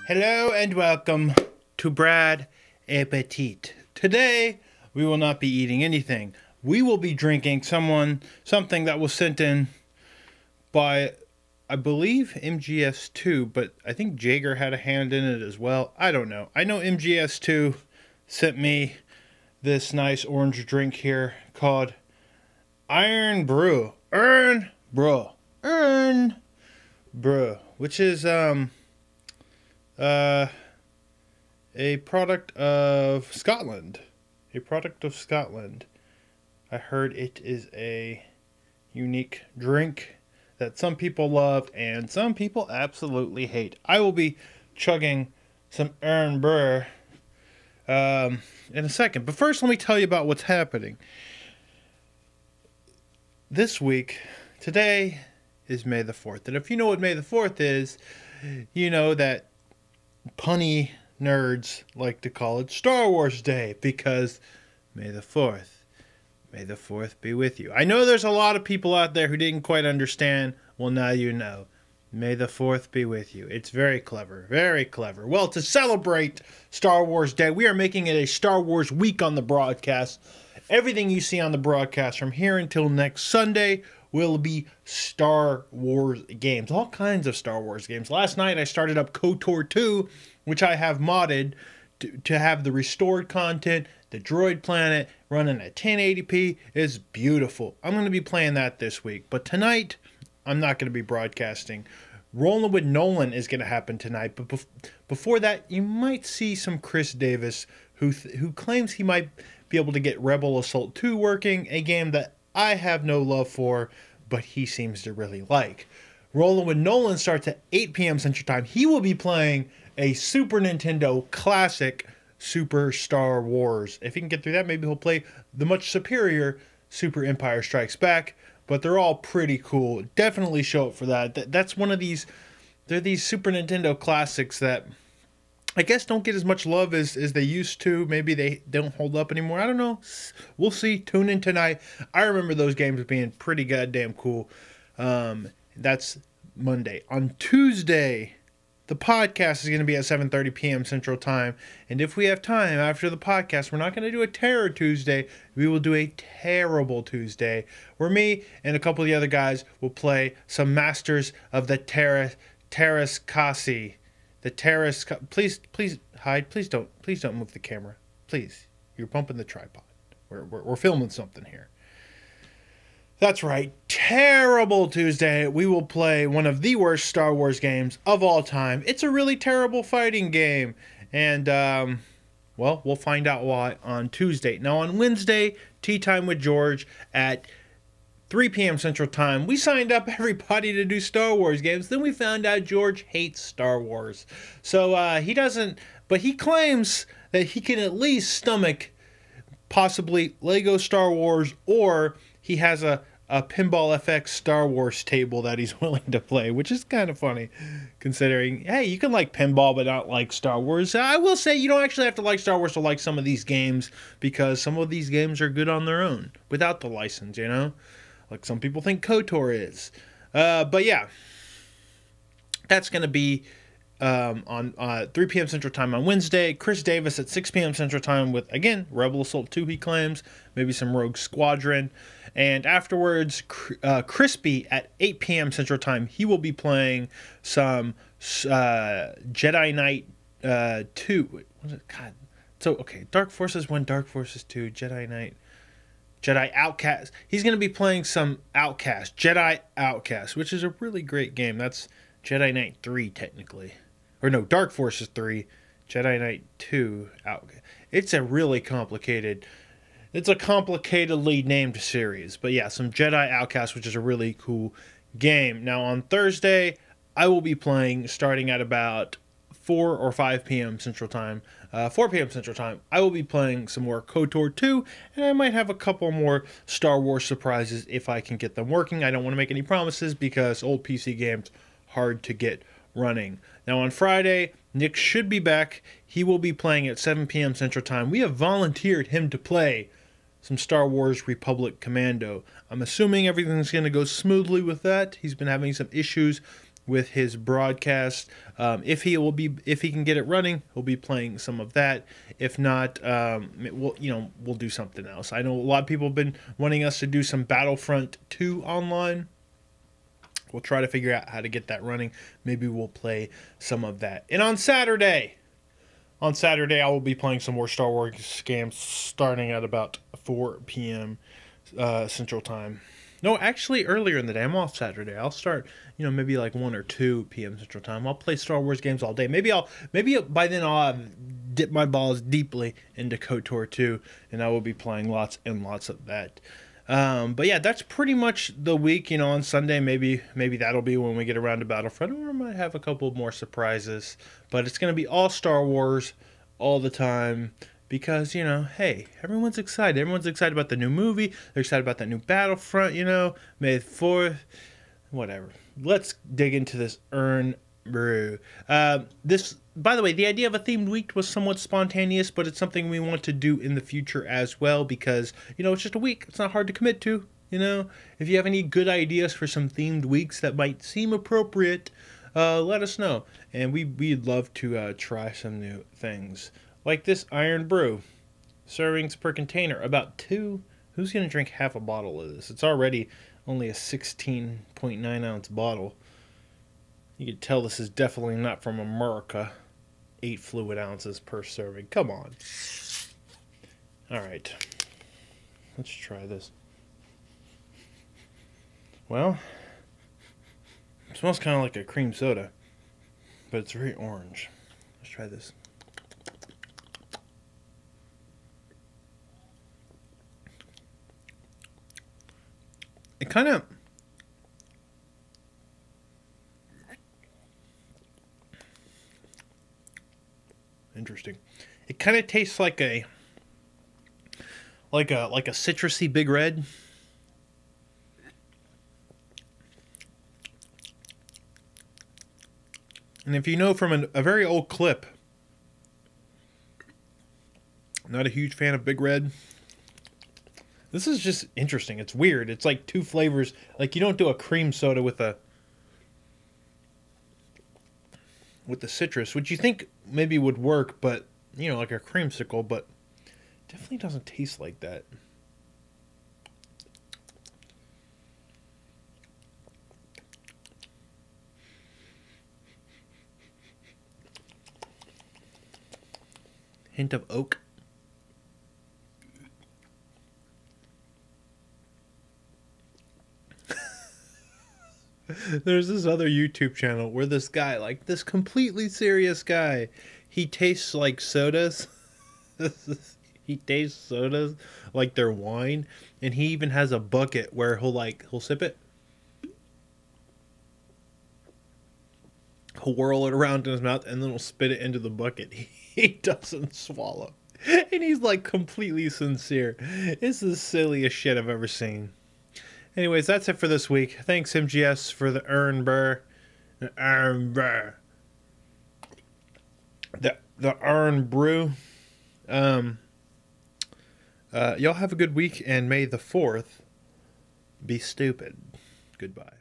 Hello and welcome to Brad Appétit. Today, we will not be eating anything. We will be drinking something that was sent in by, I believe, MGS2, but I think Jaeger had a hand in it as well. I don't know. I know MGS2 sent me this nice orange drink here called Irn-Bru. Irn-Bru. Irn-Bru, which is, a product of Scotland. A product of Scotland. I heard it is a unique drink that some people love and some people absolutely hate. I will be chugging some Irn-Bru in a second. But first, let me tell you about what's happening. This week, today is May the 4th. And if you know what May the 4th is, you know that punny nerds like to call it Star Wars Day because May the 4th. May the 4th be with you. I know there's a lot of people out there who didn't quite understand. Well, now you know. May the 4th be with you. It's very clever. Very clever. Well, to celebrate Star Wars Day, we are making it a Star Wars week on the broadcast. Everything you see on the broadcast from here until next Sunday will be Star Wars games. All kinds of Star Wars games. Last night I started up KOTOR 2, which I have modded to have the restored content, the droid planet, running at 1080p. It's beautiful. I'm going to be playing that this week. But tonight, I'm not going to be broadcasting. Rolling with Nolan is going to happen tonight. But before that, you might see some Chris Davis, who claims he might be able to get Rebel Assault 2 working, a game that I have no love for, but he seems to really like. Rolling with Nolan starts at 8 p.m. Central Time. He will be playing a Super Nintendo classic Super Star Wars. If he can get through that, maybe he'll play the much superior Super Empire Strikes Back, but they're all pretty cool. Definitely show up for that. That's one of these, they're these Super Nintendo classics that I guess don't get as much love as they used to. Maybe they don't hold up anymore. I don't know. We'll see. Tune in tonight. I remember those games being pretty goddamn cool. That's Monday. On Tuesday, the podcast is going to be at 7:30 p.m. Central Time. And if we have time after the podcast, we're not going to do a Terror Tuesday. We will do a Terrible Tuesday, where me and a couple of the other guys will play some Masters of the Terras Kasi. The terrace, please hide. Please don't move the camera. Please, you're bumping the tripod. We're filming something here. That's right. Terrible Tuesday. We will play one of the worst Star Wars games of all time. It's a really terrible fighting game, and well, we'll find out why on Tuesday. Now on Wednesday, Tea Time with George at 3 p.m. Central Time. We signed up everybody to do Star Wars games. Then we found out George hates Star Wars. So he doesn't, but he claims that he can at least stomach possibly Lego Star Wars, or he has a Pinball FX Star Wars table that he's willing to play, which is kind of funny considering, hey, you can like pinball but not like Star Wars. I will say you don't actually have to like Star Wars to like some of these games, because some of these games are good on their own without the license, you know? Like some people think KOTOR is. But yeah, that's going to be on 3 p.m. Central Time on Wednesday. Chris Davis at 6 p.m. Central Time with, again, Rebel Assault 2, he claims. Maybe some Rogue Squadron. And afterwards, Crispy at 8 p.m. Central Time. He will be playing some Jedi Knight 2. Wait, what is it? God. So, okay, Dark Forces 1, Dark Forces 2, Jedi Knight. Jedi Outcast. He's going to be playing some Outcast, Jedi Outcast, which is a really great game. That's Jedi Knight 3, technically. Or no, Dark Forces 3, Jedi Knight 2, Outcast. It's a really complicated, it's a complicatedly named series. But yeah, some Jedi Outcast, which is a really cool game. Now on Thursday, I will be playing, starting at about 4 or 5 p.m. Central Time, 4 p.m. Central Time, I will be playing some more KOTOR 2, and I might have a couple more Star Wars surprises if I can get them working. I don't want to make any promises because old PC games, hard to get running. Now on Friday, Nick should be back. He will be playing at 7 p.m. Central Time. We have volunteered him to play some Star Wars Republic Commando. I'm assuming everything's going to go smoothly with that. He's been having some issues with his broadcast. If he can get it running, he'll be playing some of that. If not, we'll do something else. I know a lot of people have been wanting us to do some Battlefront 2 online. We'll try to figure out how to get that running. Maybe we'll play some of that. And on Saturday, I will be playing some more Star Wars games starting at about 4 p.m. Central Time. No, actually earlier in the day. I'm off Saturday. I'll start, maybe like 1 or 2 p.m. Central Time. I'll play Star Wars games all day. Maybe by then I'll have dipped my balls deeply into KOTOR 2, and I will be playing lots and lots of that. But yeah, that's pretty much the week. On Sunday, maybe that'll be when we get around to Battlefront, or I might have a couple more surprises. But it's going to be all Star Wars all the time because, hey, everyone's excited. Everyone's excited about the new movie. They're excited about that new Battlefront, May the 4th, whatever. Let's dig into this Irn-Bru. By the way, the idea of a themed week was somewhat spontaneous, but it's something we want to do in the future as well because, it's just a week. It's not hard to commit to, If you have any good ideas for some themed weeks that might seem appropriate, let us know. And we'd love to try some new things. Like this Irn-Bru. Servings per container, about 2. Who's going to drink half a bottle of this? It's already only a 16.9 ounce bottle. You can tell this is definitely not from America. 8 fluid ounces per serving. Come on. Alright. Let's try this. Well, it smells kind of like a cream soda, but it's very orange. Let's try this. It kind of... Interesting. It kind of tastes like a citrusy Big Red. And if you know from a very old clip, I'm not a huge fan of Big Red. This is just interesting. It's weird. It's like 2 flavors. Like you don't do a cream soda with the citrus, which you think maybe would work, but like a creamsicle, but definitely doesn't taste like that. Hint of oak. There's this other YouTube channel where this guy, like this completely serious guy, he tastes like sodas. He tastes sodas like they're wine, and he even has a bucket where he'll sip it, he'll whirl it around in his mouth, and then he'll spit it into the bucket. He doesn't swallow, and he's like completely sincere. It's the silliest shit I've ever seen. Anyways, that's it for this week. Thanks, MGS, for the Irn-Bru. The Irn-Bru. Y'all have a good week, and may the 4th be stupid. Goodbye.